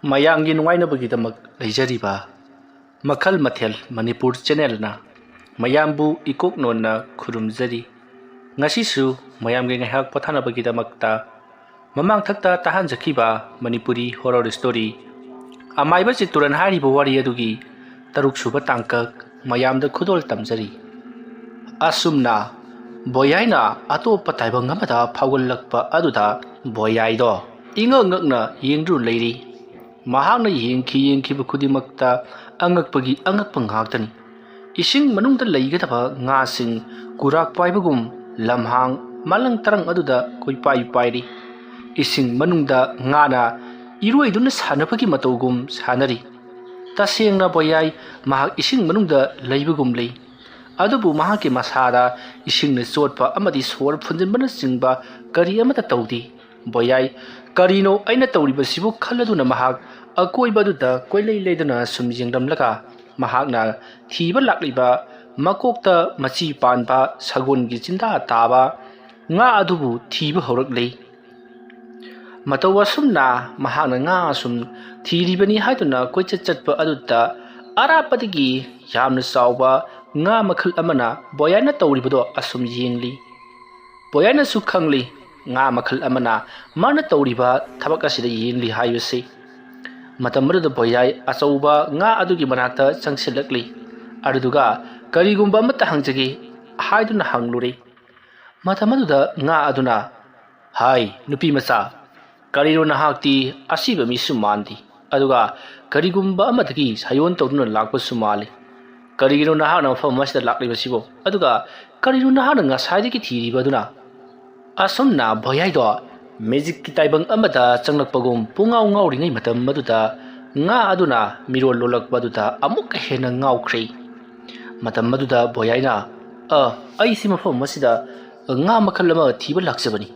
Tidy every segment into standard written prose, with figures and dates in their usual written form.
ꯃꯌꯥꯝꯒꯤ ꯅꯨꯡꯉꯥꯏꯅꯕꯒꯤꯗꯃꯛ ꯂꯩꯖꯔꯤꯕ ꯃꯈꯜ ꯃꯊꯦꯜ ꯃꯅꯤꯄꯨꯔ ꯆꯦꯅꯦꯜꯅ ꯃꯌꯥꯝꯕꯨ ꯏꯀꯣꯛꯅꯣꯟꯅ ꯈꯨꯔꯨꯝꯖꯔꯤ. ꯉꯁꯤꯁꯨ ꯃꯌꯥꯝꯒꯤ ꯉꯥꯏꯍꯥꯛ ꯄꯣꯊꯥꯅꯕꯒꯤꯗꯃꯛꯇ ꯃꯃꯥꯡꯊꯛꯇ ꯇꯥꯍꯟꯖꯈꯤꯕ ꯃꯅꯤꯄꯨꯔꯤ ꯍꯣꯔꯔ ꯁ꯭ꯇꯣꯔꯤ ꯑꯃꯥꯏꯕ ꯆꯤꯠꯇꯨꯔꯟ ꯍꯥꯏꯔꯤꯕ ꯋꯥꯔꯤ ꯑꯗꯨꯒꯤ ꯇꯔꯨꯛꯁꯨꯕ ꯇꯥꯡꯀꯛ ꯃꯌꯥꯝꯗ ꯈꯨꯗꯣꯜ ꯇꯝꯖꯔꯤ. ꯑꯁꯨꯝꯅ ꯕꯣꯌꯥꯏꯅ ꯑꯇꯣꯞꯄ ꯇꯥꯏꯕꯪ ꯑꯃꯗ ꯐꯥꯎꯒꯠꯂꯛꯄ ꯑꯗꯨꯗ ꯕꯣꯌꯥꯏꯗꯣ ꯏꯉꯛ ꯉꯛꯅ ꯌꯦꯡꯗꯨꯅ ꯂꯩꯔꯤ. ꯃꯍꯥꯛꯅ ꯌꯦꯡꯈꯤꯕ ꯈꯨꯗꯤꯡꯃꯛꯇ ꯑꯉꯛꯄꯒꯤ ꯑꯉꯛꯄ ꯉꯥꯛꯇꯅꯤ. 이싱 මනුꯡꯗ ꯂꯩꯒꯗꯕ ꯉꯥꯁꯤꯡ ꯀꯨꯔꯥꯛ ꯄꯥꯏꯕꯒꯨꯝ ꯂꯝꯍꯥꯡ ꯃꯥꯂꯪ ꯇꯔꯪ ꯑꯗꯨꯗ ꯀꯣꯏꯄꯥꯏ ꯄꯥꯏꯔꯤ. 이싱 ꯃꯅꯨꯡꯗ ꯉꯥꯅ 이로ꯏꯗꯨꯅ ꯁꯥꯟꯅꯕꯒꯤ ꯃꯇꯧꯒꯨꯝ ꯁꯥꯟꯅꯔꯤ. ꯇꯁꯦꯡꯅ ꯕꯣꯌꯥꯏ ꯃꯍꯥꯛ 이싱 ꯃꯅꯨꯡꯗ ꯂꯩꯕꯒꯨꯝ ꯂꯩ. ꯑꯗꯨꯕꯨ ꯃꯍꯥꯛꯀꯤ ꯃꯁꯥꯗ 이싱ꯅ ꯆꯣꯠꯄ ꯑꯃꯗꯤ ꯁꯣꯔ ꯐꯨꯟꯖꯤꯟꯕꯅꯆꯤꯡꯕ ꯀꯔꯤ ꯑꯃꯠꯇ ꯇꯧꯗꯦ. ꯕꯣꯌꯥꯏ ꯀꯔꯤꯅꯣ ꯑꯩꯅ ꯇꯧꯔꯤꯕꯁꯤꯕꯨ ꯈꯜꯂꯗꯨꯅ ꯃꯍꯥꯛ ꯑꯀꯣꯏꯕ ꯑꯗꯨꯗ ꯀꯣꯏꯂꯩ ꯂꯩꯗꯨꯅ ꯁꯨꯝ ꯌꯦꯡꯂꯝꯂꯒ ꯃꯍꯥꯛꯅ ꯊꯤꯕ ꯂꯥꯛꯂꯤꯕ ꯃꯀꯣꯛꯇ ꯃꯆꯤ ꯄꯥꯟꯕ ꯁꯒꯣꯜꯒꯤ ꯆꯤꯟꯗꯥ ꯇꯥꯕ ꯉꯥ ꯑꯗꯨꯕꯨ ꯊꯤꯕ ꯍꯧꯔꯛꯂꯤ. ꯃꯇꯧ ꯑꯁꯨꯝꯅ ꯃꯍꯥꯛꯅ ꯉꯥ ꯑꯁꯨꯝ ꯊꯤꯔꯤꯕꯅꯤ ꯍꯥꯏꯗꯨꯅ ꯀꯣꯏꯆꯠ ꯆꯠꯄ ꯑꯗꯨꯗ ꯑꯔꯥꯞꯄꯗꯒꯤ ꯌꯥꯝꯅ ꯆꯥꯎꯕ ꯉꯥ ꯃꯈꯜ ꯑꯃꯅ ꯕꯣꯌꯥꯏꯅ ꯇꯧꯔꯤꯕꯗꯣ ꯑꯁꯨꯝ ꯌꯦꯡꯂꯤ. ꯕꯣꯌꯥꯏꯅꯁꯨ ꯈꯪꯂꯤ ꯉꯥ ꯃꯈꯜ ꯑꯃꯅ ꯃꯥꯅ ꯇꯧꯔꯤꯕ ꯊꯕꯛ ꯑꯁꯤꯗ ꯌꯦꯡꯂꯤ ꯍꯥꯏꯕꯁꯤ. ꯃꯇꯝ ꯑꯗꯨꯗ ꯕꯣꯌꯥꯏ ꯑꯆꯧꯕ ꯉꯥ ꯑꯗꯨꯒꯤ ꯃꯅꯥꯛꯇ ꯆꯪꯁꯤꯜꯂꯛꯂꯤ. ꯑꯗꯨꯗꯨꯒ ꯀꯔꯤꯒꯨꯝꯕ ꯑꯃꯠꯇ ꯍꯪꯖꯒꯦ ꯍꯥꯏꯗꯨꯅ ꯍꯪꯂꯨꯔꯦ. ꯃꯇꯝ ꯑꯗꯨꯗ ꯉꯥ ꯑꯗꯨꯅ "ꯍꯥꯏ ꯅꯨꯄꯤ ꯃꯆꯥ, ꯀꯔꯤꯅꯣ ꯅꯍꯥꯛꯇꯤ ꯑꯁꯤꯕ ꯃꯤꯁꯨ ꯃꯥꯟꯗꯦ, ꯑꯗꯨꯒ ꯀꯔꯤꯒꯨꯝꯕ ꯑꯃꯗꯒꯤ ꯁꯥꯌꯣꯟ ꯇꯧꯗꯨꯅ ꯂꯥꯛꯄꯁꯨ ꯃꯥꯜꯂꯤ. ꯀꯔꯤꯒꯤꯅꯣ ꯅꯍꯥꯛꯅ ꯃꯐꯝ ꯑꯁꯤꯗ ꯂꯥꯛꯂꯤꯕꯁꯤꯕꯣ? ꯑꯗꯨꯒ ꯀꯔꯤꯅꯣ ꯅꯍꯥꯛꯅ ꯉꯁꯥꯏꯗꯒꯤ ꯊꯤꯔꯤꯕ ꯑꯗꯨꯅ?" ꯑꯁꯨꯝꯅ ꯕꯣꯌꯥꯏꯗꯣ ꯃꯦꯖꯤꯛꯀꯤ ꯇꯥꯏꯕꯪ ꯑꯃꯗ ꯆꯪꯂꯛꯄꯒꯨꯝ ꯄꯨꯡꯉꯥꯎ ꯉꯥꯎꯔꯤꯉꯩ ꯃꯇꯝ ꯑꯗꯨꯗ ꯉꯥ ꯑꯗꯨꯅ ꯃꯤꯔꯣꯜ ꯂꯣꯜꯂꯛꯄ ꯑꯗꯨꯗ ꯑꯃꯨꯛꯀ ꯍꯦꯟꯅ ꯉꯥꯎꯈ꯭ꯔꯦ. ꯃꯇꯝ ꯑꯗꯨꯗ ꯕꯣꯌꯥꯏꯅ "ꯑꯩꯁꯤ ꯃꯐꯝ ꯑꯁꯤꯗ ꯉꯥ ꯃꯈꯜ ꯑꯃ ꯊꯤꯕ ꯂꯥꯛꯆꯕꯅꯤ."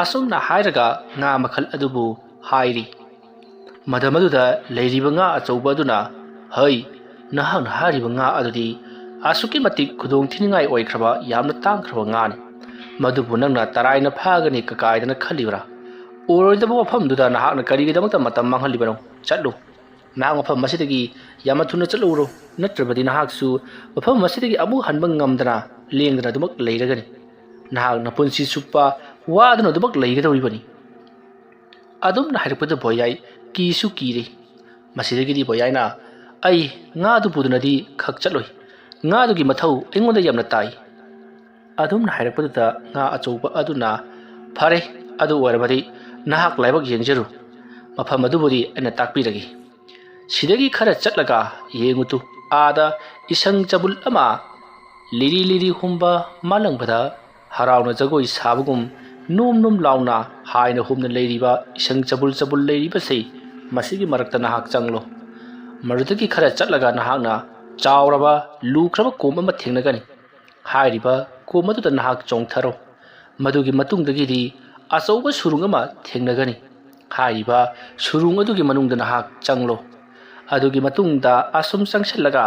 ꯑꯁꯨꯝꯅ ꯍꯥꯏꯔꯒ ꯉꯥ ꯃꯈꯜ ꯑꯗꯨꯕꯨ ꯍꯥꯏꯔꯤ. ꯃꯇꯝ ꯑꯗꯨꯗ ꯂꯩꯔꯤꯕ ꯉꯥ ꯑꯆꯧꯕ ꯑꯗꯨꯅ "ꯍꯩ, ꯅꯍꯥꯛꯅ ꯍꯥꯏꯔꯤꯕ ꯉꯥ ꯑꯗꯨꯗꯤ ꯑꯁꯨꯛꯀꯤ ꯃꯇꯤꯛ ꯈꯨꯗꯣꯡꯊꯤꯅꯤꯡꯉꯥꯏ ꯑꯣꯏꯈ꯭ꯔꯕ ꯌꯥꯝꯅ ꯇꯥꯡꯈ꯭ꯔꯕ ꯉꯥꯅꯤ. ꯃꯗꯨꯕꯨ ꯅꯪꯅ ꯇꯔꯥꯏꯅ ꯐꯥꯒꯅꯤ ꯀꯥꯏꯗꯅ ꯈꯜꯂꯤꯕ꯭ꯔꯥ? ꯑꯣꯏꯔꯣꯏꯗꯕ ꯃꯐꯝꯗꯨꯗ ꯅꯍꯥꯛꯅ ꯀꯔꯤꯒꯤꯗꯃꯛꯇ ꯃꯇꯝ ꯃꯥꯡꯍꯜꯂꯤꯕꯅꯣ? ꯆꯠꯂꯨ! ꯅꯍꯥꯛ ꯃꯐꯝ ꯑꯁꯤꯗꯒꯤ ꯌꯥꯝꯅ ꯊꯨꯅ ꯆꯠꯂꯨꯔꯣ, ꯅꯠꯇ꯭ꯔꯕꯗꯤ ꯅꯍꯥꯛꯁꯨ ꯃꯐꯝ ꯑꯁꯤꯗꯒꯤ ꯑꯃꯨꯛ ꯍꯟꯕ ꯉꯝꯗꯅ ꯂꯦꯡꯗꯅ ꯑꯗꯨꯃꯛ ꯂꯩꯔꯒꯅꯤ. ꯅꯍꯥꯛ ꯅꯄꯨꯟꯁꯤ ꯆꯨꯞꯄ ꯋꯥꯗꯨꯅ ꯑꯗꯨꯃꯛ ꯂꯩꯒꯗꯧꯔꯤꯕꯅꯤ." ꯑꯗꯨꯝꯅ ꯍꯥꯏꯔꯛꯄꯗ ꯕꯣꯌꯥꯏ ꯀꯤꯁꯨ ꯀꯤꯔꯦ. ꯃꯁꯤꯗꯒꯤꯗꯤ ꯕꯣꯌꯥꯏꯅ "ꯑꯩ ꯉꯥ ꯑꯗꯨ ꯄꯨꯗꯨꯅꯗꯤ ꯈꯛ ꯆꯠꯂꯣꯏ. ꯉꯥ ꯑꯗꯨꯒꯤ ꯃꯊꯧ ꯑꯩꯉꯣꯟꯗ ꯌꯥꯝꯅ ꯇꯥꯏ." ꯑꯗꯨꯝꯅ ꯍꯥꯏꯔꯛꯄꯗꯨꯗ ꯉꯥ ꯑꯆꯧꯕ ꯑꯗꯨꯅ "ꯐꯔꯦ, ꯑꯗꯨ ꯑꯣꯏꯔꯕꯗꯤ ꯅꯍꯥꯛ ꯂꯥꯏꯕꯛ ꯌꯦꯡꯖꯔꯨ. ꯃꯐꯝ ꯑꯗꯨꯕꯨꯗꯤ ꯑꯩꯅ ꯇꯥꯛꯄꯤꯔꯒꯦ. ꯁꯤꯗꯒꯤ ꯈꯔ ꯆꯠꯂꯒ ꯌꯦꯡꯉꯨꯇꯨ, ꯑꯥꯗ ꯏꯁꯪ ꯆꯕꯨꯜ ꯑꯃ ꯂꯤꯔꯤ ꯂꯤꯔꯤ ꯍꯨꯝꯕ ꯃꯥꯂꯪꯕꯗ ꯍꯔꯥꯎꯅ ꯖꯒꯣꯏ ꯁꯥꯕꯒꯨꯝ ꯅꯣꯝ ꯅꯣꯝ ꯂꯥꯎꯅ ꯍꯥꯏꯅ ꯍꯨꯝꯅ ꯂꯩꯔꯤꯕ ꯏꯁꯪ ꯆꯕꯨꯜ ꯂꯩꯔꯤꯕꯁꯤ ꯃꯁꯤꯒꯤ ꯃꯔꯛꯇ ꯅꯍꯥꯛ ꯆꯪꯂꯣ. ꯃꯗꯨꯗꯒꯤ ꯈꯔ ꯆꯠꯂꯒ ꯅꯍꯥꯛꯅ ꯆꯥꯎꯔꯕ ꯂꯨꯈ꯭ꯔꯕ ꯀꯣꯝ ꯑꯃ ꯊꯦꯡꯅꯒꯅꯤ. ꯍꯥꯏꯔꯤꯕ ꯀꯣꯝ ꯑꯗꯨꯗ ꯅꯍꯥꯛ ꯆꯣꯡꯊꯔꯣ. ꯃꯗꯨꯒꯤ ꯃꯇꯨꯡꯗꯒꯤꯗꯤ ꯑꯆꯧꯕ ꯁꯨꯔꯨꯡ ꯑꯃ ꯊꯦꯡꯅꯒꯅꯤ. ꯍꯥꯏꯔꯤꯕ ꯁꯨꯔꯨꯡ ꯑꯗꯨꯒꯤ ꯃꯅꯨꯡꯗ ꯅꯍꯥꯛ ꯆꯪꯂꯣ. ꯑꯗꯨꯒꯤ ꯃꯇꯨꯡꯗ ꯑꯁꯨꯝ ꯆꯪꯁꯤꯜꯂꯒ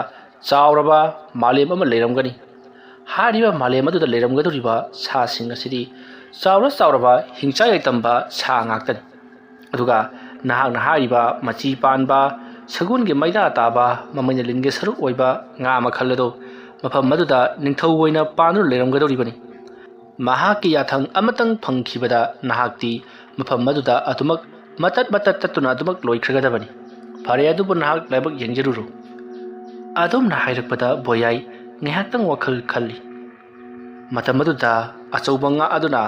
ꯆꯥꯎꯔꯕ ꯃꯥꯂꯦꯝ ꯑꯃ ꯂꯩꯔꯝꯒꯅꯤ. ꯍꯥꯏꯔꯤꯕ ꯃꯥꯂꯦꯝ ꯑꯗꯨꯗ ꯂꯩꯔꯝꯒꯗꯧꯔꯤꯕ ꯁꯥꯁꯤꯡ ꯑꯁꯤꯗꯤ ꯆꯥꯎꯔꯕ ꯍꯤꯡꯆꯥ ꯌꯥꯏꯇꯝꯕ ꯁꯥ ꯉꯥꯛꯇꯅꯤ. ꯑꯗꯨꯒ ꯅꯍꯥꯛꯅ ꯍꯥꯏꯔꯤꯕ ꯃꯆꯤ ꯄꯥꯟꯕ ꯁꯒꯣꯜꯒꯤ ꯃꯩꯗꯥ ꯇꯥꯕ ꯃꯃꯩꯅ ꯂꯤꯟꯒꯤ ꯁꯔꯨꯛ ꯑꯣꯏꯕ ꯉꯥ ꯃꯈꯜ ꯑꯗꯨ ꯃꯐꯝ ꯑꯗꯨꯗ ꯅꯤꯡꯊꯧ ꯑꯣꯏꯅ ꯄꯥꯟꯗꯨꯅ ꯂꯩꯔꯝꯒꯗꯧꯔꯤꯕꯅꯤ. ꯃꯍꯥꯛꯀꯤ ꯌꯥꯊꯪ ꯑꯃꯇꯪ ꯐꯪꯈꯤꯕꯗ ꯅꯍꯥꯛꯇꯤ ꯃꯐꯝ ꯑꯗꯨꯗ ꯑꯗꯨꯃꯛ ꯃꯇꯠ ꯇꯠꯇꯨꯅ ꯑꯗꯨꯃꯛ ꯂꯣꯏꯈ꯭ꯔꯒꯗꯕꯅꯤ. ꯐꯔꯦ, ꯑꯗꯨꯕꯨ ꯅꯍꯥꯛ ꯂꯥꯏꯕꯛ ꯌꯦꯡꯖꯔꯨꯔꯣ." ꯑꯗꯨꯝꯅ ꯍꯥꯏꯔꯛꯄꯗ ꯕꯣꯌꯥꯏ ꯉꯥꯏꯍꯥꯛꯇꯪ ꯋꯥꯈꯜ ꯈꯜꯂꯤ. ꯃꯇꯝ ꯑꯗꯨꯗ ꯑꯆꯧꯕ ꯉꯥ ꯑꯗꯨꯅ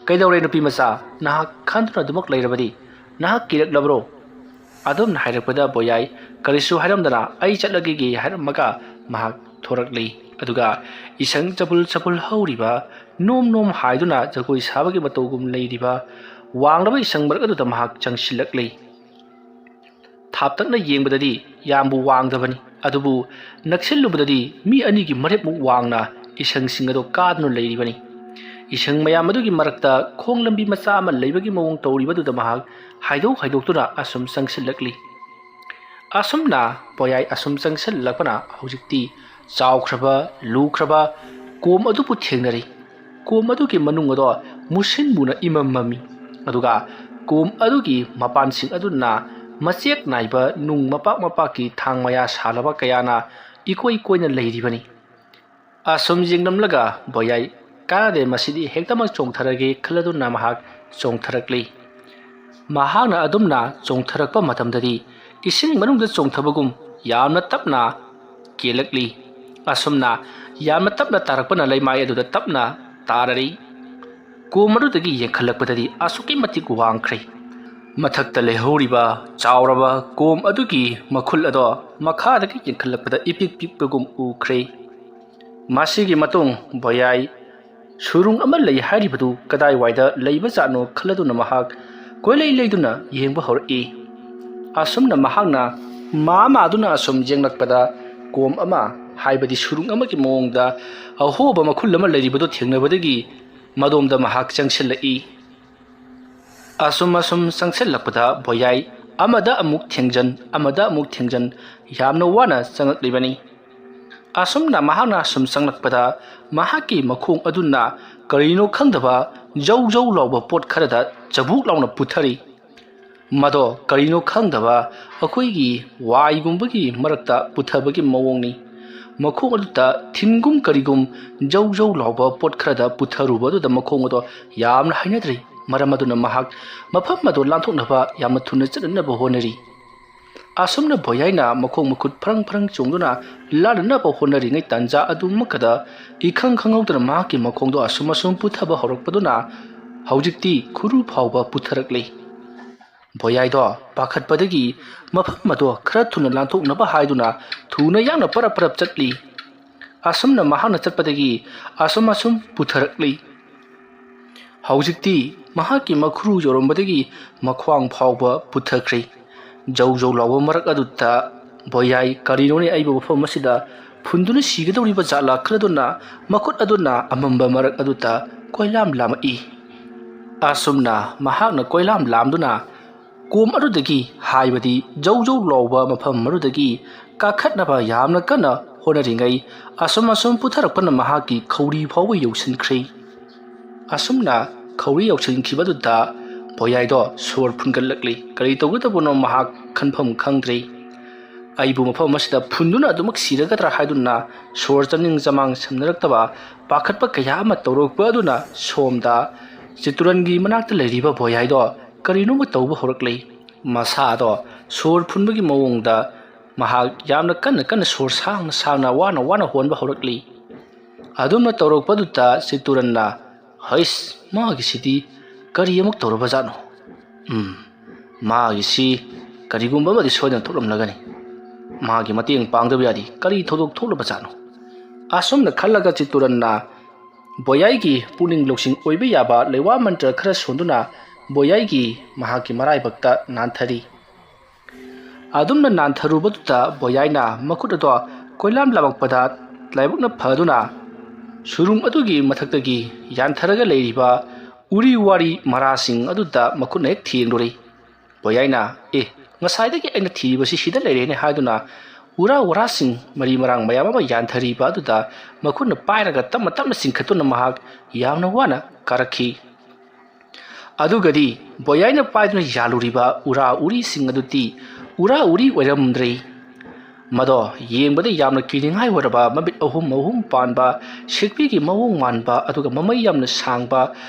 "ꯀꯩꯗꯧꯔꯦ ꯅꯨꯄꯤ ꯃꯆꯥ, ꯅꯍꯥꯛ ꯈꯟꯗꯨꯅ ꯑꯗꯨꯃꯛ ꯂꯩꯔꯕꯗꯤ? ꯅꯍꯥꯛ ꯀꯤꯔꯛꯂꯕ꯭ꯔꯣ?" ꯑꯗꯨꯝꯅ ꯍꯥꯏꯔꯛꯄꯗ ꯕꯣꯌꯥꯏ ꯀꯔꯤꯁꯨ ꯍꯥꯏꯔꯝꯗꯅ "ꯑꯩ ꯆꯠꯂꯒꯦ" ꯍꯥꯏꯔꯝꯃꯒ ꯃꯍꯥꯛ ꯊꯣꯔꯛꯂꯤ. ꯑꯗꯨꯒ ꯏꯁꯪ ꯆꯕꯨꯜ ꯍꯧꯔꯤꯕ ꯅꯣꯝ ꯅꯣꯝ ꯍꯥꯏꯗꯨꯅ ꯖꯒꯣꯏ ꯁꯥꯕꯒꯤ ꯃꯇꯧꯒꯨꯝ ꯂꯩꯔꯤꯕ ꯋꯥꯡꯂꯕ ꯏꯁꯪ ꯃꯔꯛ ꯑꯗꯨꯗ ꯃꯍꯥꯛ ꯆꯪꯁꯤꯜꯂꯛꯂꯤ. ꯊꯥꯞꯇꯛꯅ ꯌꯦꯡꯕꯗꯗꯤ ꯌꯥꯝꯕꯨ ꯋꯥꯡꯗꯕꯅꯤ. ꯑꯗꯨꯕꯨ ꯅꯛꯁꯤꯜꯂꯨꯕꯗꯗꯤ ꯃꯤ ꯑꯅꯤꯒꯤ ꯃꯔꯦꯞꯃꯨꯛ ꯋꯥꯡꯅ ꯏꯁꯪꯁꯤꯡ ꯑꯗꯨ ꯀꯥꯗꯨꯅ ꯂꯩꯔꯤꯕꯅꯤ. ꯏꯁꯪ ꯃꯌꯥꯝ ꯑꯗꯨꯒꯤ ꯃꯔꯛꯇ ꯈꯣꯡ ꯂꯝꯕꯤ ꯃꯆꯥ ꯑꯃ ꯂꯩꯕꯒꯤ ꯃꯑꯣꯡ ꯇꯧꯔꯤꯕꯗꯨꯗ ꯃꯍꯥꯛ ꯍꯥꯏꯗꯣꯛꯇꯨꯅ ꯑꯁꯨꯝ ꯆꯪꯁꯤꯜꯂꯛꯂꯤ. ꯑꯁꯨꯝꯅ ꯕꯣꯌꯥꯏ ꯑꯁꯨꯝ ꯆꯪꯁꯤꯜꯂꯛꯄꯅ ꯍꯧꯖꯤꯛꯇꯤ ꯆꯥꯎꯈ꯭ꯔꯕ ꯂꯨꯈ꯭ꯔꯕ ꯀꯣꯝ ꯑꯗꯨꯕꯨ ꯊꯦꯡꯅꯔꯤ. ꯀꯣꯝ ꯑꯗꯨꯒꯤ ꯃꯅꯨꯡ ꯑꯗꯣ ꯃꯨꯁꯤꯟ ꯃꯨꯅ ꯏꯃꯝ ꯃꯝꯃꯤ. ꯑꯗꯨꯒ ꯀꯣꯝ ꯑꯗꯨꯒꯤ ꯃꯄꯥꯟꯁꯤꯡ ꯑꯗꯨꯅ ꯃꯆꯦꯛ ꯅꯥꯏꯕ ꯅꯨꯡ ꯃꯄꯥꯛꯀꯤ ꯊꯥꯡ ꯃꯌꯥ ꯁꯥꯂꯕ ꯀꯌꯥꯅ ꯏꯀꯣꯏ ꯀꯣꯏꯅ ꯂꯩꯔꯤꯕꯅꯤ꯫ ꯑꯁꯨꯝ ꯌꯦꯡꯂꯝꯂꯒ ꯕꯣꯌꯥꯏ ꯀꯥꯟꯅꯗꯦ ꯃꯁꯤꯗꯤ ꯍꯦꯛꯇꯃꯛ ꯆꯣꯡꯊꯔꯒꯦ ꯈꯜꯂꯗꯨꯅ ꯃꯍꯥꯛ ꯆꯣꯡꯊꯔꯛꯂꯤ꯫ ꯃꯍꯥꯛꯅ ꯑꯗꯨꯝꯅ ꯆꯣꯡꯊꯔꯛꯄ ꯃꯇꯝꯗꯗꯤ ꯏꯁꯤꯡ ꯃꯅꯨꯡꯗ ꯆꯣꯡꯊꯕꯒꯨꯝ ꯌꯥꯝꯅ ꯇꯞꯅ ꯀꯦꯜꯂꯛꯂꯤ꯫ ꯑꯁꯨꯝꯅ ꯌꯥꯝꯅ ꯇꯞꯅ ꯇꯥꯔꯛꯄꯅ ꯂꯩꯃꯥꯏ ꯑꯗꯨꯗ ꯇꯞꯅ ꯇꯥꯔꯔꯤ꯫ ꯀꯣꯝ ꯑꯗꯨꯗꯒꯤ ꯌꯦꯡꯈꯠꯂꯛꯄꯗꯗꯤ ꯑꯁꯨꯛꯀꯤ ꯃꯇꯤꯛ ꯋꯥꯡꯈ꯭ꯔꯦ꯫ ꯃꯊꯛꯇ ꯂꯩꯍꯧꯔꯤꯕ ꯆꯥꯎꯔꯕ ꯀꯣꯝ ꯑꯗꯨꯒꯤ ꯃꯈꯨꯜ ꯑꯗꯣ ꯃꯈꯥꯗꯒꯤ ꯌꯦꯡꯈꯠꯂꯛꯄꯗ ꯏꯄꯤꯛ ꯄꯤꯛꯄꯒꯨꯝ ꯎꯈ꯭ꯔꯦ꯫ ꯃꯁꯤꯒꯤ ꯃꯇꯨꯡ ꯕꯣꯌꯥꯏ ꯁꯨꯔꯨꯡ ꯑꯃ ꯂꯩ ꯍꯥꯏꯔꯤꯕꯗꯨ ꯀꯗꯥꯏꯋꯥꯏꯗ ꯂꯩꯕꯖꯥꯠꯅꯣ ꯈꯜꯂꯗꯨꯅ ꯃꯍꯥꯛ ꯀꯣꯏꯂꯩ ꯂꯩꯗꯨꯅ ꯌꯦꯡꯕ ꯍꯧꯔꯛꯏ꯫ ꯑꯁꯨꯝꯅ ꯃꯍꯥꯛꯅ ꯃꯥꯗꯨꯅ ꯑꯁꯨꯝ ꯌꯦꯡꯂꯛꯄꯗ ꯀꯣꯝ ꯑꯃ ꯍꯥꯏꯕꯗꯤ ꯁꯨꯔꯨꯡ ꯑꯃꯒꯤ ꯃꯑꯣꯡꯗ ꯑꯍꯣꯕ ꯃꯈꯨꯜ ꯑꯃ ꯂꯩꯔꯤꯕꯗꯨ ꯊꯦꯡꯅꯕꯗꯒꯤ ꯃꯗꯣꯝꯗ ꯃꯍꯥꯛ ꯆꯪꯁꯤꯜꯂꯛꯏ꯫ ꯑꯁꯨꯝ ꯆꯪꯁꯤꯜꯂꯛꯄꯗ ꯕꯣꯌꯥꯏ ꯑꯃꯗ ꯑꯃꯨꯛ ꯊꯦꯡꯖꯟ ꯌꯥꯝꯅ ꯋꯥꯅ ꯆꯪꯂꯛꯂꯤꯕꯅꯤ꯫ ꯑꯁꯨꯝꯅ ꯃꯍꯥꯛꯅ ꯁꯨꯝ ꯆꯪꯂꯛꯄꯗ ꯃꯍꯥꯛꯀꯤ ꯃꯈꯣꯡ ꯑꯗꯨꯅ ꯀꯔꯤꯅꯣ ꯈꯪꯗꯕ ꯖꯧ ꯖꯧ ꯂꯥꯎꯕ ꯄꯣꯠ ꯈꯔꯗ ꯆꯕꯨꯛ ꯂꯥꯎꯅ ꯄꯨꯊꯔꯤ꯫ ꯃꯗꯣ ꯀꯔꯤꯅꯣ ꯈꯪꯗꯕ ꯑꯩꯈꯣꯏꯒꯤ ꯋꯥꯏꯒꯨꯝꯕꯒꯤ ꯃꯔꯛꯇ ꯄꯨꯊꯕꯒꯤ ꯃꯑꯣꯡꯅꯤ꯫ ꯃꯈꯣꯡ ꯑꯗꯨꯗ ꯊꯤꯟꯒꯨꯝ ꯀꯔꯤꯒꯨꯝ ꯖꯧ ꯖꯧ ꯂꯥꯎꯕ ꯄꯣꯠ ꯈꯔꯗ ꯄꯨꯊꯔꯨꯕ ꯑꯗꯨꯗ ꯃꯈꯣꯡ ꯑꯗꯣ ꯌꯥꯝꯅ ꯍꯩꯅꯗ꯭ꯔꯤ꯫ ꯃꯔꯝ ꯑꯗꯨꯅ ꯃꯍꯥꯛ ꯃꯐꯝ ꯑꯗꯨ ꯂꯥꯟꯊꯣꯛꯅꯕ ꯌꯥꯝꯅ ꯊꯨꯅ ꯆꯠꯅꯅꯕ ꯍꯣꯠꯅꯔꯤ꯫ ꯑꯁꯨꯝꯅ ꯕꯣꯌꯥꯏꯅ ꯃꯈꯣꯡ ꯃꯈꯨꯠ ꯐꯔꯪ ꯆꯣꯡꯗꯨꯅ ꯂꯥꯟꯅꯅꯕ ꯍꯣꯠꯅꯔꯤꯉꯩ ꯇꯥꯟꯖꯥ ꯑꯗꯨꯃꯛꯇꯗ ꯏꯈꯪ ꯈꯪꯍꯧꯗꯅ ꯃꯍꯥꯛꯀꯤ ꯃꯈꯣꯡꯗꯣ ꯑꯁꯨꯝ ꯄꯨꯊꯕ ꯍꯧꯔꯛꯄꯗꯨꯅ ꯍꯧꯖꯤꯛꯇꯤ ꯈꯨꯔꯨ ꯐꯥꯎꯕ ꯄꯨꯊꯔꯛꯂꯤ꯫ ꯕꯣꯌꯥꯏꯗꯣ ꯄꯥꯈꯠꯄꯗꯒꯤ ꯃꯐꯝ ꯑꯗꯣ ꯈꯔ ꯊꯨꯅ ꯂꯥꯟꯊꯣꯛꯅꯕ ꯍꯥꯏꯗꯨꯅ ꯊꯨꯅ ꯌꯥꯡꯅ ꯄꯔꯞ ꯆꯠꯂꯤ꯫ ꯑꯁꯨꯝꯅ ꯃꯍꯥꯛꯅ ꯆꯠꯄꯗꯒꯤ ꯑꯁꯨꯝ ꯄꯨꯊꯔꯛꯂꯤ꯫ ꯍꯧꯖꯤꯛꯇꯤ ꯃꯍꯥꯛꯀꯤ ꯃꯈꯨꯔꯨ ꯌꯧꯔꯝꯕꯗꯒꯤ ꯃꯈ꯭ꯋꯥꯡ ꯐꯥꯎꯕ ꯄꯨꯊꯈ꯭ꯔꯦ꯫ ꯖꯧ ꯖꯧ ꯂꯥꯎꯕ ꯃꯔꯛ ꯑꯗꯨꯗ ꯕꯣꯌꯥꯏ ꯀꯔꯤꯅꯣꯅꯦ ꯑꯩꯕꯨ ꯃꯐꯝ ꯑꯁꯤꯗ ꯐꯨꯟꯗꯨꯅ ꯁꯤꯒꯗꯧꯔꯤꯕ ꯖꯥꯠꯂꯥ ꯈꯜꯂꯗꯨꯅ ꯃꯈꯨꯠ ꯑꯗꯨꯅ ꯑꯃꯝꯕ ꯃꯔꯛ ꯑꯗꯨꯗ ꯀꯣꯏꯂꯥꯝ ꯂꯥꯝꯃꯛꯏ꯫ ꯑꯁꯨꯝꯅ ꯃꯍꯥꯛꯅ ꯀꯣꯏꯂꯥꯝ ꯂꯥꯝꯗꯨꯅ ꯀꯣꯝ ꯑꯗꯨꯗꯒꯤ ꯍꯥꯏꯕꯗꯤ ꯖꯧ ꯖꯧ ꯂꯥꯎꯕ ꯃꯐꯝ ꯑꯗꯨꯗꯒꯤ ꯀꯥꯈꯠꯅꯕ ꯌꯥꯝꯅ ꯀꯟꯅ ꯍꯣꯠꯅꯔꯤꯉꯩ ꯑꯁꯨꯝ ꯄꯨꯊꯔꯛꯄꯅ ꯃꯍꯥꯛꯀꯤ ꯈꯧꯔꯤ ꯐꯥꯎꯕ ꯌꯧꯁꯤꯟꯈ꯭ꯔꯦ꯫ ꯑꯁꯨꯝꯅ ꯈꯧꯔꯤ ꯌꯧꯁꯤꯟꯈꯤꯕꯗꯨꯗ ꯕꯣꯌꯥꯏꯗꯣ ꯁꯣꯔ ꯐꯨꯟꯒꯠꯂꯛꯂꯤ꯫ ꯀꯔꯤ ꯇꯧꯒꯗꯕꯅꯣ ꯃꯍꯥꯛ ꯈꯟꯐꯝ ꯈꯪꯗ꯭ꯔꯦ꯫ ꯑꯩꯕꯨ ꯃꯐꯝ ꯑꯁꯤꯗ ꯐꯨꯟꯗꯨꯅ ꯑꯗꯨꯃꯛ ꯁꯤꯔꯒꯗ꯭ꯔꯥ ꯍꯥꯏꯗꯨꯅ ꯁꯣꯔ ꯆꯃꯤꯡ ꯆꯃꯥꯡ ꯁꯝꯅꯔꯛꯇꯕ ꯄꯥꯈꯠꯄ ꯀꯌꯥ ꯑꯃ ꯇꯧꯔꯛꯄ ꯑꯗꯨꯅ ꯁꯣꯝꯗ ꯆꯤꯇꯨꯔꯟꯒꯤ ꯃꯅꯥꯛꯇ ꯂꯩꯔꯤꯕ ꯕꯣꯌꯥꯏꯗꯣ ꯀꯔꯤꯅꯣꯃ ꯇꯧꯕ ꯍꯧꯔꯛꯂꯤ꯫ ꯃꯁꯥꯗꯣ ꯁꯣꯔ ꯐꯨꯟꯕꯒꯤ ꯃꯑꯣꯡꯗ ꯃꯍꯥꯛ ꯌꯥꯝꯅ ꯀꯟꯅ ꯁꯣꯔ ꯁꯥꯡꯅ ꯋꯥꯅ ꯍꯣꯟꯕ ꯍꯧꯔꯛꯂꯤ꯫ ꯑꯗꯨꯝꯅ ꯇꯧꯔꯛꯄꯗꯨꯗ ꯆꯤꯇꯨꯔꯟꯅ ꯍꯩꯁ ꯃꯥꯒꯤꯁꯤꯗꯤ ꯀꯔꯤ ꯑꯃꯨꯛ ꯇꯧꯔꯕꯖꯥꯠꯅꯣ? ꯃꯥꯒꯤꯁꯤ ꯀꯔꯤꯒꯨꯝꯕ ꯑꯃꯗꯤ ꯁꯣꯏꯗꯅ ꯊꯣꯛꯂꯝꯂꯒꯅꯤ꯫ ꯃꯥꯒꯤ ꯃꯇꯦꯡ ꯄꯥꯡꯗꯕ ꯌꯥꯗꯦ꯫ ꯀꯔꯤ ꯊꯧꯗꯣꯛ ꯊꯣꯛꯂꯕꯖꯥꯠꯅꯣ? ꯑꯁꯨꯝꯅ ꯈꯜꯂꯒ ꯆꯤꯇꯨꯔꯟꯅ ꯕꯣꯌꯥꯏꯒꯤ ꯄꯨꯛꯅꯤꯡ ꯂꯧꯁꯤꯡ ꯑꯣꯏꯕ ꯌꯥꯕ ꯂꯩꯋꯥ ꯃꯟꯇ꯭ꯔ ꯈꯔ ꯁꯣꯟꯗꯨꯅ ꯕꯣꯌꯥꯏꯒꯤ ꯃꯍꯥꯛꯀꯤ ꯃꯔꯥꯏꯕꯛꯇ ꯅꯥꯟꯊꯔꯤ꯫ ꯑꯗꯨꯝꯅ ꯅꯥꯟꯊꯔꯨꯕꯗꯨꯗ ꯕꯣꯌꯥꯏꯅ ꯃꯈꯨꯠ ꯑꯗꯣ ꯀꯣꯏꯂꯥꯝ ꯂꯥꯝꯃꯛꯄꯗ ꯂꯥꯏꯕꯛꯅ ꯐꯗꯨꯅ ꯁꯨꯔꯨꯡ ꯑꯗꯨꯒꯤ ꯃꯊꯛꯇꯒꯤ ꯌꯥꯟꯊꯔꯒ ꯂꯩꯔꯤꯕ ꯎꯔꯤ ꯋꯥꯔꯤ ꯃꯔꯥꯁꯤꯡ ꯑꯗꯨꯗ ꯃꯈꯨꯠꯅ ꯍꯦꯛ ꯊꯦꯡꯂꯨꯔꯦ꯫ ꯕꯣꯌꯥꯏꯅ ꯉꯁꯥꯏꯗꯒꯤ ꯑꯩꯅ ꯊꯤꯔꯤꯕꯁꯤ ꯁꯤꯗ ꯂꯩꯔꯦꯅꯦ ꯍꯥꯏꯗꯨꯅ ꯎꯔꯥ ꯋꯥꯔꯥꯁꯤꯡ ꯃꯔꯤ ꯃꯔꯥꯡ ꯃꯌꯥꯝ ꯑꯃ ꯌꯥꯟꯊꯔꯤꯕ ꯑꯗꯨꯗ ꯃꯈꯨꯠꯅ ꯄꯥꯏꯔꯒ ꯇꯞꯅ ꯆꯤꯡꯈꯠꯇꯨꯅ ꯃꯍꯥꯛ ꯌꯥꯝꯅ ꯋꯥꯅ ꯀꯥꯔꯛꯈꯤ꯫ ꯑꯗꯨꯒꯗꯤ ꯕꯣꯌꯥꯏꯅ ꯄꯥꯏꯗꯨꯅ ꯌꯥꯜꯂꯨꯔꯤꯕ ꯎꯔꯥ ꯎꯔꯤꯁꯤꯡ ꯑꯗꯨꯗꯤ ꯎꯔꯥ ꯎꯔꯤ ꯑꯣꯏꯔꯝꯗ꯭ꯔꯦ꯫ ꯃꯗꯣ ꯌꯦꯡꯕꯗ ꯌꯥꯝꯅ ꯀꯤꯅꯤꯡꯉꯥꯏ ꯑꯣꯏꯔꯕ ꯃꯃꯤꯠ ꯑꯍꯨꯝ ꯄꯥꯟꯕ ꯁꯤꯛꯄꯤꯒꯤ ꯃꯑꯣꯡ ꯃꯥꯟꯕ ꯑꯗꯨꯒ ꯃꯃꯩ ꯌꯥꯝꯅ ꯁꯥꯡꯕ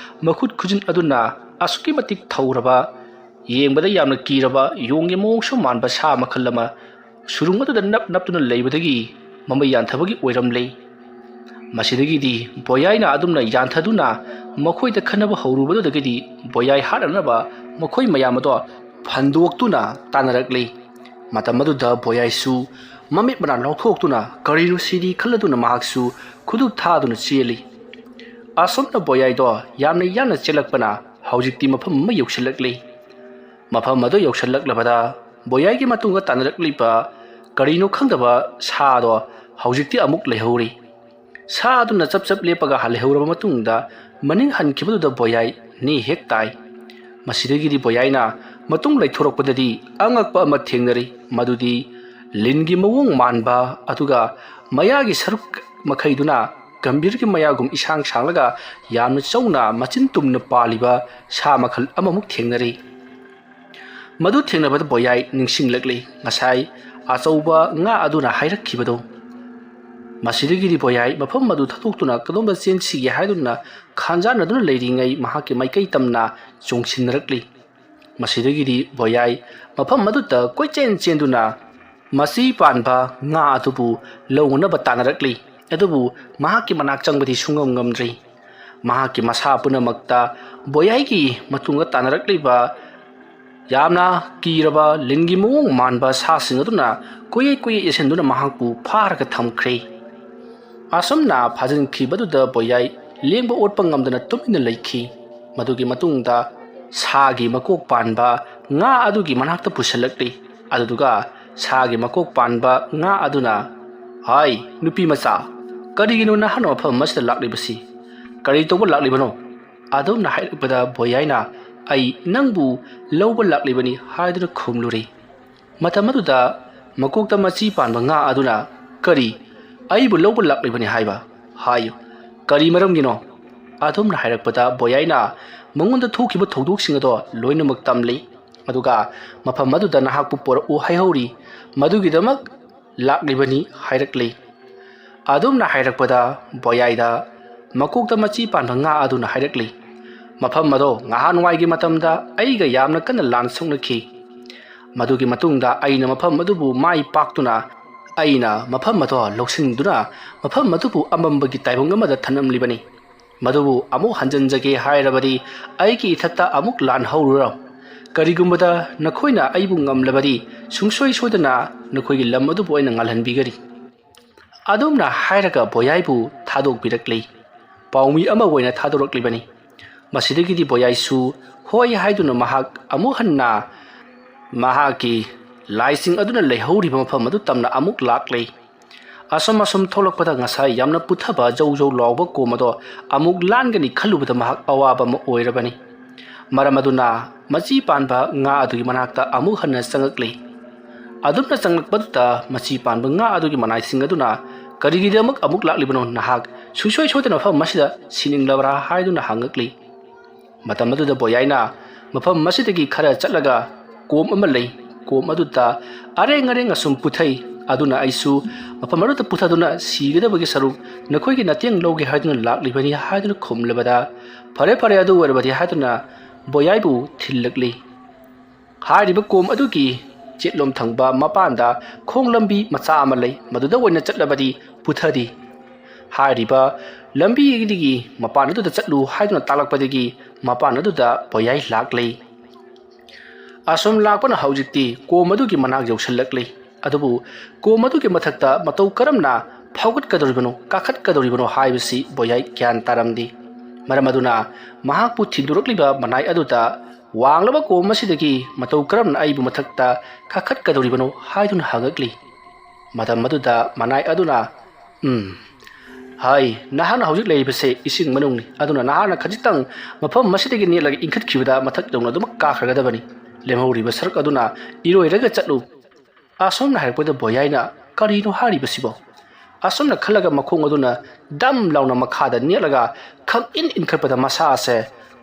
ꯃꯈꯨꯠ ꯈꯨꯖꯤꯟ ꯑꯗꯨꯅ ꯑꯁꯨꯛꯀꯤ ꯃꯇꯤꯛ ꯊꯧꯔꯕ ꯌꯦꯡꯕꯗ ꯌꯥꯝꯅ ꯀꯤꯔꯕ ꯌꯣꯡꯒꯤ ꯃꯑꯣꯡꯁꯨ ꯃꯥꯟꯕ ꯁꯥ ꯃꯈꯜ ꯑꯃ ꯁꯨꯔꯨꯡ ꯑꯗꯨꯗ ꯅꯞꯇꯨꯅ ꯂꯩꯕꯗꯒꯤ ꯃꯃꯩ ꯌꯥꯟꯊꯕꯒꯤ ꯑꯣꯏꯔꯝꯂꯦ꯫ ꯃꯁꯤꯗꯒꯤꯗꯤ ꯕꯣꯌꯥꯏꯅ ꯑꯗꯨꯝꯅ ꯌꯥꯟꯊꯗꯨꯅ ꯃꯈꯣꯏꯗ ꯈꯟꯅꯕ ꯍꯧꯔꯨꯕꯗꯨꯗꯒꯤꯗꯤ ꯕꯣꯌꯥꯏ ꯍꯥꯠꯅꯅꯕ ꯃꯈꯣꯏ ꯃꯌꯥꯝ ꯑꯗꯣ ꯐꯟꯗꯣꯛꯇꯨꯅ ꯇꯥꯟꯅꯔꯛꯂꯤ꯫ ꯃꯇꯝ ꯑꯗꯨꯗ ꯕꯣꯌꯥꯏꯁꯨ ꯃꯃꯤꯠ ꯃꯅꯥ ꯂꯥꯎꯊꯣꯛꯇꯨꯅ ꯀꯔꯤꯅꯣ ꯁꯤꯗꯤ ꯈꯜꯂꯗꯨꯅ ꯃꯍꯥꯛꯁꯨ ꯈꯨꯗꯨꯞ ꯊꯥꯗꯨꯅ ꯆꯦꯜꯂꯤ꯫ ꯑꯁꯨꯝꯅ ꯕꯣꯌꯥꯏꯗꯣ ꯌꯥꯝꯅ ꯌꯥꯡꯅ ꯆꯦꯜꯂꯛꯄꯅ ꯍꯧꯖꯤꯛꯇꯤ ꯃꯐꯝ ꯑꯃ ꯌꯧꯁꯤꯜꯂꯛꯂꯤ꯫ ꯃꯐꯝ ꯑꯗꯨ ꯌꯧꯁꯤꯜꯂꯛꯂꯕꯗ ꯕꯣꯌꯥꯏꯒꯤ ꯃꯇꯨꯡꯗ ꯇꯥꯟꯅꯔꯛꯂꯤꯕ ꯀꯔꯤꯅꯣ ꯈꯪꯗꯕ ꯁꯥꯗꯣ ꯍꯧꯖꯤꯛꯇꯤ ꯑꯃꯨꯛ ꯂꯩꯍꯧꯔꯤ꯫ ꯁꯥ ꯑꯗꯨꯅ ꯆꯞ ꯂꯦꯞꯄꯒ ꯂꯩꯍꯧꯔꯕ ꯃꯇꯨꯡꯗ ꯃꯅꯤꯡ ꯍꯟꯈꯤꯕꯗꯨꯗ ꯕꯣꯌꯥꯏ ꯅꯤ ꯍꯦꯛ ꯇꯥꯏ꯫ ꯃꯁꯤꯗꯒꯤꯗꯤ ꯕꯣꯌꯥꯏꯅ ꯃꯇꯨꯡ ꯂꯩꯊꯣꯔꯛꯄꯗꯗꯤ ꯑꯉꯛꯄ ꯑꯃ ꯊꯦꯡꯅꯔꯤ꯫ ꯃꯗꯨꯗꯤ ꯂꯤꯟꯒꯤ ꯃꯑꯣꯡ ꯃꯥꯟꯕ ꯑꯗꯨꯒ ꯃꯌꯥꯒꯤ ꯁꯔꯨꯛ ꯃꯈꯩꯗꯨꯅ ꯒꯝꯚꯤꯔꯒꯤ ꯃꯌꯥꯒꯨꯝ ꯏꯁꯥꯡ ꯁꯥꯡꯂꯒ ꯌꯥꯝꯅ ꯆꯧꯅ ꯃꯆꯤꯟ ꯇꯨꯝꯅ ꯄꯥꯜꯂꯤꯕ ꯁꯥ ꯃꯈꯜ ꯑꯃꯃꯨꯛ ꯊꯦꯡꯅꯔꯤ꯫ ꯃꯗꯨ ꯊꯦꯡꯅꯕꯗ ꯕꯣꯌꯥꯏ ꯅꯤꯡꯁꯤꯡꯂꯛꯂꯤ ꯉꯁꯥꯏ ꯑꯆꯧꯕ ꯉꯥ ꯑꯗꯨꯅ ꯍꯥꯏꯔꯛꯈꯤꯕꯗꯣ꯫ ꯃꯁꯤꯗꯒꯤꯗꯤ ꯕꯣꯌꯥꯏ ꯃꯐꯝ ꯑꯗꯨ ꯊꯥꯗꯣꯛꯇꯨꯅ ꯀꯗꯣꯝꯗ ꯆꯦꯟꯁꯤꯒꯦ ꯍꯥꯏꯗꯨꯅ ꯈꯥꯟꯖꯥꯟꯅꯗꯨꯅ ꯂꯩꯔꯤꯉꯩ ꯃꯍꯥꯛꯀꯤ ꯃꯥꯏꯀꯩ ꯇꯝꯅ ꯆꯣꯡꯁꯤꯟꯅꯔꯛꯂꯤ꯫ ꯃꯁꯤꯗꯒꯤꯗꯤ ꯕꯣꯌꯥꯏ ꯃꯐꯝ ꯑꯗꯨꯗ ꯀꯣꯏꯆꯦꯟ ꯆꯦꯟꯗꯨꯅ ꯃꯆꯤ ꯄꯥꯟꯕ ꯉꯥ ꯑꯗꯨꯕꯨ ꯂꯧꯅꯅꯕ ꯇꯥꯟꯅꯔꯛꯂꯤ꯫ ꯑꯗꯨꯕꯨ ꯃꯍꯥꯛꯀꯤ ꯃꯅꯥꯛ ꯆꯪꯕꯗꯤ ꯁꯨꯡꯉꯝ ꯉꯝꯗ꯭ꯔꯤ꯫ ꯃꯍꯥꯛꯀꯤ ꯃꯁꯥ ꯄꯨꯝꯅꯃꯛꯇ ꯕꯣꯌꯥꯏꯒꯤ ꯃꯇꯨꯡꯗ ꯇꯥꯟꯅꯔꯛꯂꯤꯕ ꯌꯥꯝꯅ ꯀꯤꯔꯕ ꯂꯤꯟꯒꯤ ꯃꯑꯣꯡ ꯃꯥꯟꯕ ꯁꯥꯁꯤꯡ ꯑꯗꯨꯅ ꯀꯣꯏꯌꯦꯠ ꯀꯣꯏꯌꯦꯠ ꯌꯦꯡꯁꯤꯟꯗꯨꯅ ꯃꯍꯥꯛꯄꯨ ꯐꯥꯔꯒ ꯊꯝꯈ꯭ꯔꯦ꯫ ꯑꯁꯨꯝꯅ ꯐꯥꯖꯤꯟꯈꯤꯕꯗꯨꯗ ꯕꯣꯌꯥꯏ ꯂꯦꯡꯕ ꯑꯣꯠꯄ ꯉꯝꯗꯅ ꯇꯨꯃꯤꯟꯅ ꯂꯩꯈꯤ꯫ ꯃꯗꯨꯒꯤ ꯃꯇꯨꯡꯗ ꯁꯥꯒꯤ ꯃꯀꯣꯛ ꯄꯥꯟꯕ ꯉꯥ ꯑꯗꯨꯒꯤ ꯃꯅꯥꯛꯇ ꯄꯨꯁꯤꯜꯂꯛꯂꯤ꯫ ꯑꯗꯨꯗꯨꯒ ꯁꯥꯒꯤ ꯃꯀꯣꯛ ꯄꯥꯟꯕ ꯉꯥ ꯑꯗꯨꯅ "ꯍꯥꯏ ꯅꯨꯄꯤ ꯃꯆꯥ, ꯀꯔꯤꯒꯤꯅꯣ ꯅꯍꯥꯛꯅ ꯃꯐꯝ ꯑꯁꯤꯗ ꯂꯥꯛꯂꯤꯕꯁꯤ? ꯀꯔꯤ ꯇꯧꯕ ꯂꯥꯛꯂꯤꯕꯅꯣ?" ꯑꯗꯨꯝꯅ ꯍꯥꯏꯔꯛꯄꯗ ꯕꯣꯌꯥꯏꯅ "ꯑꯩ ꯅꯪꯕꯨ ꯂꯧꯕ ꯂꯥꯛꯂꯤꯕꯅꯤ" ꯍꯥꯏꯗꯨꯅ ꯈꯨꯝꯂꯨꯔꯦ꯫ ꯃꯇꯝ ꯑꯗꯨꯗ ꯃꯀꯣꯛꯇ ꯃꯆꯤ ꯄꯥꯟꯕ ꯉꯥ ꯑꯗꯨꯅ "ꯀꯔꯤ? ꯑꯩꯕꯨ ꯂꯧꯕ ꯂꯥꯛꯂꯤꯕꯅꯤ ꯍꯥꯏꯕ? ꯍꯥꯏꯌꯨ, ꯀꯔꯤ ꯃꯔꯝꯒꯤꯅꯣ?" ꯑꯗꯨꯝꯅ ꯍꯥꯏꯔꯛꯄꯗ ꯕꯣꯌꯥꯏꯅ ꯃꯉꯣꯟꯗ ꯊꯣꯛꯈꯤꯕ ꯊꯧꯗꯣꯛꯁꯤꯡ ꯑꯗꯣ ꯂꯣꯏꯅꯃꯛ ꯇꯝꯂꯤ꯫ ꯑꯗꯨꯒ ꯃꯐꯝ ꯑꯗꯨꯗ ꯅꯍꯥꯛꯄꯨ ꯄꯣꯔꯛꯎ ꯍꯥꯏꯍꯧꯔꯤ, ꯃꯗꯨꯒꯤꯗꯃꯛ ꯂꯥꯛꯂꯤꯕꯅꯤ ꯍꯥꯏꯔꯛꯂꯤ꯫ ꯑꯗꯨꯝꯅ ꯍꯥꯏꯔꯛꯄꯗ ꯕꯣꯌꯥꯏꯗ ꯃꯀꯣꯛꯇ ꯃꯆꯤ ꯄꯥꯟꯕ ꯉꯥ ꯑꯗꯨꯅ ꯍꯥꯏꯔꯛꯂꯤ, "ꯃꯐꯝ ꯑꯗꯣ ꯉꯍꯥꯟꯋꯥꯏꯒꯤ ꯃꯇꯝꯗ ꯑꯩꯒ ꯌꯥꯝꯅ ꯀꯟꯅ ꯂꯥꯟ ꯁꯣꯛꯅꯈꯤ꯫ ꯃꯗꯨꯒꯤ ꯃꯇꯨꯡꯗ ꯑꯩꯅ ꯃꯐꯝ ꯑꯗꯨꯕు ꯃꯥꯏ ꯄꯥꯛꯇꯨꯅ ꯑꯩꯅ ꯃꯐꯝ ꯑꯗꯣ ꯂꯧꯁꯤꯟꯗꯨꯅ ꯃꯐꯝ ꯑꯗꯨꯕꯨ ꯑꯃꯝꯕꯒꯤ ꯇꯥꯏꯕꯪ ꯑꯃꯗ ꯊꯅꯝꯂꯤꯕꯅꯤ꯫ ꯃꯗꯨꯕꯨ ꯑꯃꯨꯛ ꯍꯟꯖꯤꯟꯖꯒꯦ ꯍꯥꯏꯔꯕꯗꯤ ꯑꯩꯒꯤ ꯏꯊꯛꯇ ꯑꯃꯨꯛ ꯂꯥꯟ ꯍꯧꯔꯨꯔꯣ꯫ ꯀꯔꯤꯒꯨꯝꯕꯗ ꯅꯈꯣꯏꯅ ꯑꯩꯕꯨ ꯉꯝꯂꯕꯗꯤ ꯁꯨꯡꯁꯣꯏ ꯁꯣꯏꯗꯅ ꯅꯈꯣꯏꯒꯤ ꯂꯝ ꯑꯗꯨꯕꯨ ꯑꯩꯅ ꯉꯥꯜꯍꯟꯕꯤꯒꯅꯤ." ꯑꯗꯨꯝꯅ ꯍꯥꯏꯔꯒ ꯕꯣꯌꯥꯏꯕꯨ ꯊꯥꯗꯣꯛꯄꯤꯔꯛꯂꯤ꯫ ꯄꯥꯎꯃꯤ ꯑꯃ ꯑꯣꯏꯅ ꯊꯥꯗꯣꯔꯛꯂꯤꯕꯅꯤ꯫ ꯃꯁꯤꯗꯒꯤꯗꯤ ꯕꯣꯌꯥꯏꯁꯨ ꯍꯣꯏ ꯍꯥꯏꯗꯨꯅ ꯃꯍꯥꯛ ꯑꯃꯨꯛ ꯍꯟꯅ ꯃꯍꯥꯛꯀꯤ ꯂꯥꯏꯁꯤꯡ ꯑꯗꯨꯅ ꯂꯩꯍꯧꯔꯤꯕ ꯃꯐꯝ ꯑꯗꯨ ꯇꯝꯅ ꯑꯃꯨꯛ ꯂꯥꯛꯂꯤ꯫ ꯑꯁꯨꯝ ꯊꯣꯛꯂꯛꯄꯗ ꯉꯁꯥꯏ ꯌꯥꯝꯅ ꯄꯨꯊꯕ ꯖꯧ ꯖꯧ ꯂꯥꯎꯕ ꯀꯣꯝ ꯑꯗꯣ ꯑꯃꯨꯛ ꯂꯥꯟꯒꯅꯤ ꯈꯜꯂꯨꯕꯗ ꯃꯍꯥꯛ ꯑꯋꯥꯕ ꯑꯃ ꯑꯣꯏꯔꯕꯅꯤ꯫ ꯃꯔꯝ ꯑꯗꯨꯅ ꯃꯆꯤ ꯄꯥꯟꯕ ꯉꯥ ꯑꯗꯨꯒꯤ ꯃꯅꯥꯛꯇ ꯑꯃꯨꯛ ꯍꯟꯅ ꯆꯪꯉꯛꯂꯤ꯫ ꯑꯗꯨꯝꯅ ꯆꯪꯂꯛꯄꯗꯨꯗ ꯃꯆꯤ ꯄꯥꯟꯕ ꯉꯥ ꯑꯗꯨꯒꯤ ꯃꯅꯥꯏꯁꯤꯡ ꯑꯗꯨꯅ "ꯀꯔꯤꯒꯤꯗꯃꯛ ꯑꯃꯨꯛ ꯂꯥꯛꯂꯤꯕꯅꯣ? ꯅꯍꯥꯛ ꯁꯨꯡꯁꯣꯏ ꯁꯣꯏꯗꯅ ꯃꯐꯝ ꯑꯁꯤꯗ ꯁꯤꯅꯤꯡꯂꯕ꯭ꯔꯥ?" ꯍꯥꯏꯗꯨꯅ ꯍꯪꯉꯛꯂꯤ꯫ ꯃꯇꯝ ꯑꯗꯨꯗ ꯕꯣꯌꯥꯏꯅ "ꯃꯐꯝ ꯑꯁꯤꯗꯒꯤ ꯈꯔ ꯆꯠꯂꯒ ꯀꯣꯝ ꯑꯃ ꯂꯩ꯫ ꯀꯣꯝ ꯑꯗꯨꯗ ꯑꯔꯦꯡ ꯑꯔꯦꯡ ꯑꯁꯨꯝ ꯄꯨꯊꯩ꯫ ꯑꯗꯨꯅ ꯑꯩꯁꯨ ꯃꯐꯝ ꯑꯗꯨꯗ ꯄꯨꯊꯗꯨꯅ ꯁꯤꯒꯗꯕꯒꯤ ꯁꯔꯨꯛ ꯅꯈꯣꯏꯒꯤ ꯃꯇꯦꯡ ꯂꯧꯒꯦ ꯍꯥꯏꯗꯨꯅ ꯂꯥꯛꯂꯤꯕꯅꯤ" ꯍꯥꯏꯗꯨꯅ ꯈꯨꯝꯂꯕꯗ "ꯐꯔꯦ ꯐꯔꯦ, ꯑꯗꯨ ꯑꯣꯏꯔꯕꯗꯤ" ꯍꯥꯏꯗꯨꯅ ꯕꯣꯌꯥꯏꯕꯨ ꯊꯤꯜꯂꯛꯂꯤ꯫ ꯍꯥꯏꯔꯤꯕ ꯀꯣꯝ ꯑꯗꯨꯒꯤ ꯆꯦꯠꯂꯣꯝ ꯊꯪꯕ ꯃꯄꯥꯟꯗ ꯈꯣꯡ ꯂꯝꯕꯤ ꯃꯆꯥ ꯑꯃ ꯂꯩ꯫ ꯃꯗꯨꯗ ꯑꯣꯏꯅ ꯆꯠꯂꯕꯗꯤ ꯄꯨꯊꯗꯤ꯫ ꯍꯥꯏꯔꯤꯕ ꯂꯝꯕꯤꯗꯒꯤ ꯃꯄꯥꯟ ꯑꯗꯨꯗ ꯆꯠꯂꯨ ꯍꯥꯏꯗꯨꯅ ꯇꯥꯛꯂꯛꯄꯗꯒꯤ ꯃꯄꯥꯟ ꯑꯗꯨꯗ ꯕꯣꯌꯥꯏ ꯂꯥꯛꯂꯤ꯫ ꯑꯁꯨꯝ ꯂꯥꯛꯄꯅ ꯍꯧꯖꯤꯛꯇꯤ ꯀꯣꯝ ꯑꯗꯨꯒꯤ ꯃꯅꯥꯛ ꯌꯧꯁꯤꯜꯂꯛꯂꯤ꯫ ꯑꯗꯨꯕꯨ ꯀꯣꯝ ꯑꯗꯨꯒꯤ ꯃꯊꯛꯇ ꯃꯇꯧ ꯀꯔꯝꯅ ꯐꯥꯎꯒꯠꯀꯗꯧꯔꯤꯕꯅꯣ, ꯀꯥꯈꯠꯀꯗꯧꯔꯤꯕꯅꯣ ꯍꯥꯏꯕꯁꯤ ꯕꯣꯌꯥꯏ ꯒ꯭ꯌꯥꯟ ꯇꯥꯔꯝꯗꯦ꯫ ꯃꯔꯝ ꯑꯗꯨꯅ ꯃꯍꯥꯛꯄꯨ ꯊꯤꯟꯗꯣꯔꯛꯂꯤꯕ ꯃꯅꯥꯏ ꯑꯗꯨꯗ "ꯋꯥꯡꯂꯕ ꯀꯣꯝ ꯑꯁꯤꯗꯒꯤ ꯃꯇꯧ ꯀꯔꯝꯅ ꯑꯩꯕꯨ ꯃꯊꯛꯇ ꯀꯥꯈꯠꯀꯗꯧꯔꯤꯕꯅꯣ?" ꯍꯥꯏꯗꯨꯅ ꯍꯪꯉꯛꯂꯤ꯫ ꯃꯇꯝ ꯑꯗꯨꯗ ꯃꯅꯥꯏ ꯑꯗꯨꯅ "ꯍꯥꯏ, ꯅꯍꯥꯛꯅ ꯍꯧꯖꯤꯛ ꯂꯩꯔꯤꯕꯁꯦ ꯏꯁꯤꯡ ꯃꯅꯨꯡꯅꯤ꯫ ꯑꯗꯨꯅ ꯅꯍꯥꯛꯅ ꯈꯖꯤꯛꯇꯪ ꯃꯐꯝ ꯑꯁꯤꯗꯒꯤ ꯅꯦꯠꯂꯒ ꯏꯟꯈꯠꯈꯤꯕꯗ ꯃꯊꯛ ꯌꯧꯅ ꯑꯗꯨꯃꯛ ꯀꯥꯈ꯭ꯔꯒꯗꯕꯅꯤ꯫ ꯂꯦꯝꯍꯧꯔꯤꯕ ꯁꯔꯨꯛ ꯑꯗꯨꯅ ꯏꯔꯣꯏꯔꯒ ꯆꯠꯂꯨ." ꯑꯁꯨꯝꯅ ꯍꯥꯏꯔꯛꯄꯗ ꯕꯣꯌꯥꯏꯅ "ꯀꯔꯤꯅꯣ ꯍꯥꯏꯔꯤꯕꯁꯤꯕꯣ?" ꯑꯁꯨꯝꯅ ꯈꯜꯂꯒ ꯃꯈꯣꯡ ꯑꯗꯨꯅ ꯗꯝ ꯂꯥꯎꯅ ꯃꯈꯥꯗ ꯅꯦꯠꯂꯒ ꯈꯪꯏꯟ ꯏꯟꯈꯠꯄꯗ ꯃꯁꯥ ꯑꯁꯦ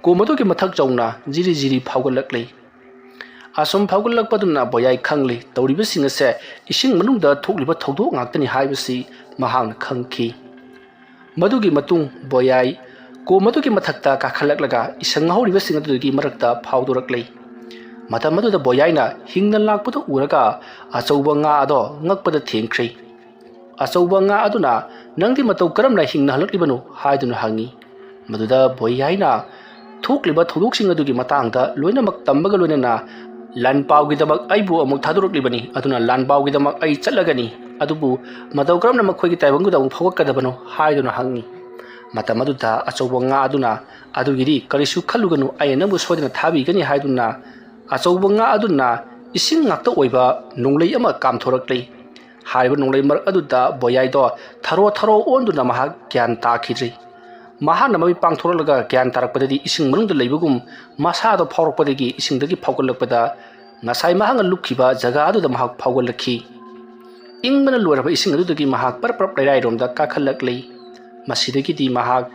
ꯀꯣꯝ ꯑꯗꯨꯒꯤ ꯃꯊꯛ ꯌꯧꯅ ꯖꯤꯔꯤ ꯖꯤꯔꯤ ꯐꯥꯎꯒꯠꯂꯛꯂꯤ꯫ ꯑꯁꯨꯝ ꯐꯥꯎꯒꯠꯂꯛꯄꯗꯨꯅ ꯕꯣꯌꯥꯏ ꯈꯪꯂꯤ ꯇꯧꯔꯤꯕꯁꯤꯡ ꯑꯁꯦ ꯏꯁꯤꯡ ꯃꯅꯨꯡꯗ ꯊꯣꯛꯂꯤꯕ ꯊꯧꯗꯣꯛ ꯉꯥꯛꯇꯅꯤ ꯍꯥꯏꯕꯁꯤ ꯃꯍꯥꯛꯅ ꯈꯪꯈꯤ꯫ ꯃꯗꯨꯒꯤ ꯃꯇꯨꯡ ꯕꯣꯌꯥꯏ ꯀꯣꯝ ꯑꯗꯨꯒꯤ ꯃꯊꯛꯇ ꯀꯥꯈꯠꯂꯛꯂꯒ ꯏꯁꯪ ꯍꯧꯔꯤꯕꯁꯤꯡ ꯑꯗꯨꯒꯤ ꯃꯔꯛꯇ ꯐꯥꯎꯗꯣꯔꯛꯂꯤ꯫ ꯃꯇꯝ ꯑꯗꯨꯗ ꯕꯣꯌꯥꯏꯅ ꯍꯤꯡꯅ ꯂꯥꯛꯄꯗꯨ ꯎꯔꯒ ꯑꯆꯧꯕ ꯉꯥ ꯑꯗꯣ ꯉꯛꯄꯗ ꯊꯦꯡꯈ꯭ꯔꯤ꯫ ꯑꯆꯧꯕ ꯉꯥ ꯑꯗꯨꯅ "ꯅꯪꯗꯤ ꯃꯇꯧ ꯀꯔꯝꯅ ꯍꯤꯡꯅ ꯍꯜꯂꯛꯂꯤꯕꯅꯣ?" ꯍꯥꯏꯗꯨꯅ ꯍꯪꯉꯤ꯫ ꯃꯗꯨꯗ ꯕꯣꯌꯥꯏꯅ ꯊꯣꯛꯂꯤꯕ ꯊꯧꯗꯣꯛꯁꯤꯡ ꯑꯗꯨꯒꯤ ꯃꯇꯥꯡꯗ ꯂꯣꯏꯅꯃꯛ ꯇꯝꯕꯒ ꯂꯣꯏꯅꯅ "ꯂꯥꯟꯄꯥꯎꯒꯤꯗꯃꯛ ꯑꯩꯕꯨ ꯑꯃꯨꯛ ꯊꯥꯗꯣꯔꯛꯂꯤꯕꯅꯤ꯫ ꯑꯗꯨꯅ ꯂꯥꯟꯄꯥꯎꯒꯤꯗꯃꯛ ꯑꯩ ꯆꯠꯂꯒꯅꯤ꯫ ꯑꯗꯨꯕꯨ ꯃꯇꯧ ꯀꯔꯝꯅ ꯃꯈꯣꯏꯒꯤ ꯇꯥꯏꯕꯪꯗꯨꯗ ꯑꯃꯨꯛ ꯐꯥꯎꯒꯠꯀꯗꯕꯅꯣ?" ꯍꯥꯏꯗꯨꯅ ꯍꯪꯉꯤ꯫ ꯃꯇꯝ ꯑꯗꯨꯗ ꯑꯆꯧꯕ ꯉꯥ ꯑꯗꯨꯅ "ꯑꯗꯨꯒꯤꯗꯤ ꯀꯔꯤꯁꯨ ꯈꯜꯂꯨꯒꯅꯨ, ꯑꯩꯅ ꯅꯪꯕꯨ ꯁꯣꯏꯗꯅ ꯊꯥꯕꯤꯒꯅꯤ" ꯍꯥꯏꯗꯨꯅ ꯑꯆꯧꯕ ꯉꯥ ꯑꯗꯨꯅ ꯏꯁꯤꯡ ꯉꯥꯛꯇ ꯑꯣꯏꯕ ꯅꯣꯡꯂꯩ ꯑꯃ ꯀꯥꯝꯊꯣꯔꯛꯂꯤ꯫ ꯍꯥꯏꯔꯤꯕ ꯅꯣꯡꯂꯩ ꯃꯔꯛ ꯑꯗꯨꯗ ꯕꯣꯌꯥꯏꯗꯣ ꯊꯔꯣ ꯊꯔꯣ ꯑꯣꯟꯗꯨꯅ ꯃꯍꯥꯛ ꯒ꯭ꯌꯥꯟ ꯇꯥꯈꯤꯗ꯭ꯔꯤ꯫ ꯃꯍꯥꯛꯅ ꯃꯃꯤꯠ ꯄꯥꯡꯊꯣꯔꯛꯂꯒ ꯒ꯭ꯌꯥꯟ ꯇꯥꯔꯛꯄꯗꯗꯤ ꯏꯁꯤꯡ ꯃꯅꯨꯡꯗ ꯂꯩꯕꯒꯨꯝ ꯃꯁꯥꯗꯣ ꯐꯥꯎꯔꯛꯄꯗꯒꯤ ꯏꯁꯤꯡꯗꯒꯤ ꯐꯥꯎꯒꯠꯂꯛꯄꯗ ꯉꯁꯥꯏ ꯃꯍꯥꯛꯅ ꯂꯨꯞꯈꯤꯕ ꯖꯒꯥ ꯑꯗꯨꯗ ꯃꯍꯥꯛ ꯐꯥꯎꯒꯠꯂꯛꯈꯤ꯫ ꯏꯪꯕꯅ ꯂꯣꯏꯔꯕ ꯏꯁꯤꯡ ꯑꯗꯨꯗꯒꯤ ꯃꯍꯥꯛ ꯄꯔꯞ ꯄꯔꯞ ꯂꯩꯔꯥꯏꯔꯣꯝꯗ ꯀꯥꯈꯠꯂꯛꯂꯤ꯫ ꯃꯁꯤꯗꯒꯤꯗꯤ ꯃꯍꯥꯛ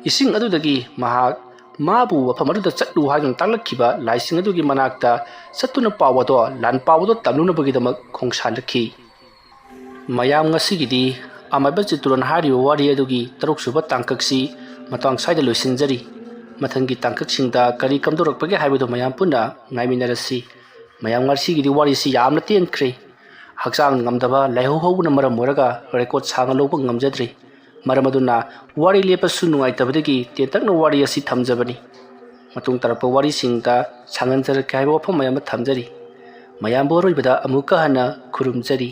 ꯏꯁꯤꯡ ꯑꯗꯨꯗꯒꯤ ꯃꯍꯥꯛ mabu wafam aduda chatlu haiduna tanglakhiba laising adugi manakta chattuna pawado lan pawado tamnunabagidama khongsalakhi mayam ngasigidi amaiba chituran hariba wari adugi taruk suba tangkaksi matang saida loisinjari mathangi tangkaksingda kari kamdorakpage haibado mayam punna ngaiminarasi mayam ngarsigidi wari si yamna tenkhre hakchang ngamdaba laiho hobuna maram moraga record sanga loba ngamjadri maram aduna wari lepasu nungaitabadagi tentakna wari asi thamjabani matung tarapa wari singda sanganjar kai wafam mayam thamjari mayam boroibada amuka hana khurumjari